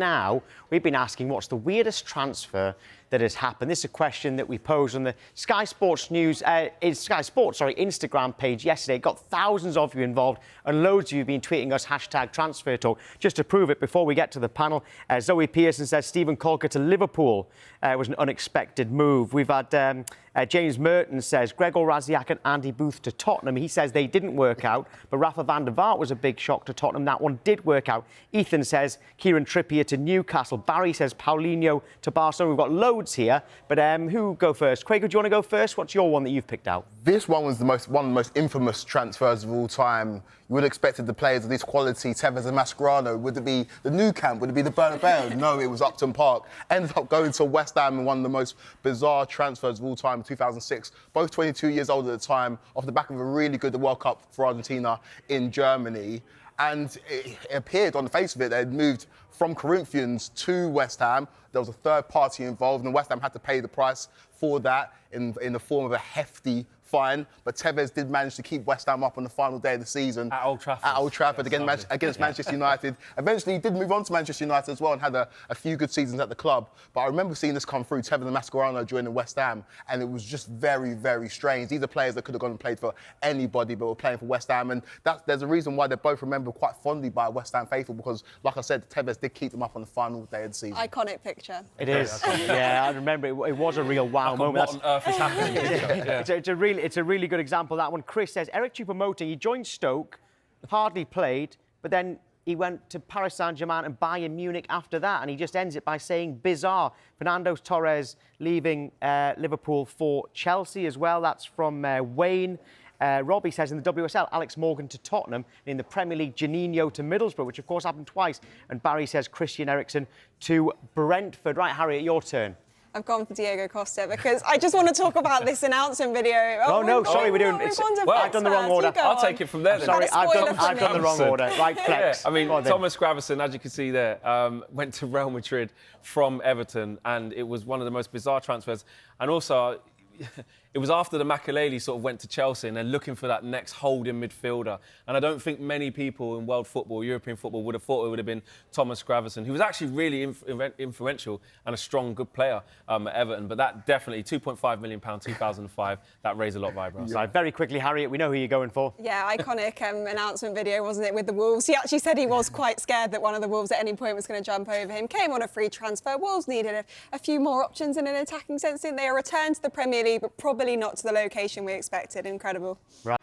Now, we've been asking what's the weirdest transfer that has happened. This is a question that we posed on the Sky Sports News, Instagram page yesterday. It got thousands of you involved and loads of you have been tweeting us #TransferTalk. Just to prove it, before we get to the panel, Zoe Pearson says Stephen Colker to Liverpool was an unexpected move. We've had James Merton says Gregor Raziak and Andy Booth to Tottenham. He says they didn't work out, but Rafa van der Vaart was a big shock to Tottenham. That one did work out. Ethan says Kieran Trippier to Newcastle. Barry says Paulinho to Barcelona. We've got loads here, but who go first? Quaker, do you want to go first? What's your one that you've picked out? This one was one of the most infamous transfers of all time. You would have expected the players of this quality, Tevez and Mascherano. Would it be the Nou Camp? Would it be the Bernabeu? No, it was Upton Park. Ended up going to West Ham in one of the most bizarre transfers of all time in 2006. Both 22 years old at the time, off the back of a really good World Cup for Argentina in Germany. And it appeared on the face of it, they had moved from Corinthians to West Ham. There was a third party involved, and West Ham had to pay the price for that in the form of a hefty fine. But Tevez did manage to keep West Ham up on the final day of the season. At Old Trafford. At Old Trafford, against Manchester United. Eventually, he did move on to Manchester United as well and had a few good seasons at the club. But I remember seeing this come through, Tevez and Mascherano joining West Ham, and it was just very, very strange. These are players that could have gone and played for anybody, but were playing for West Ham. And there's a reason why they're both remembered quite fondly by West Ham faithful, because, like I said, Tevez did keep them up on the final day of the season. Iconic picture. It is. Yeah, I remember it was a real wow moment. What on earth is happening? It's a really good example, that one. Chris says Eric Choupo-Moting, he joined Stoke, hardly played, but then he went to Paris Saint-Germain and Bayern Munich after that, and he just ends it by saying bizarre. Fernando Torres leaving Liverpool for Chelsea as well. That's from Wayne. Robbie says in the WSL, Alex Morgan to Tottenham. In the Premier League, Juninho to Middlesbrough, which of course happened twice. And Barry says Christian Eriksen to Brentford. Right, Harriet, your turn. I've gone for Diego Costa because I just want to talk about this announcement video. Oh no, sorry, we're doing. I've done the wrong order. I'll take it from there then. Sorry, I've done the wrong order. Right, flex. Yeah, I mean, Thomas Gravesen, as you can see there, went to Real Madrid from Everton, and it was one of the most bizarre transfers. And also, it was after the Makelele sort of went to Chelsea and they're looking for that next holding midfielder. And I don't think many people in world football, European football, would have thought it would have been Thomas Gravesen, who was actually really influential and a strong, good player at Everton. But that definitely, £2.5 million, 2005, that raised a lot of eyebrows. Right, very quickly, Harriet, we know who you're going for. Yeah, iconic announcement video, wasn't it, with the Wolves? He actually said he was quite scared that one of the Wolves at any point was going to jump over him. Came on a free transfer. Wolves needed a few more options in an attacking sense, didn't they? A return to the Premier League, but probably not to the location we expected. Incredible. Right.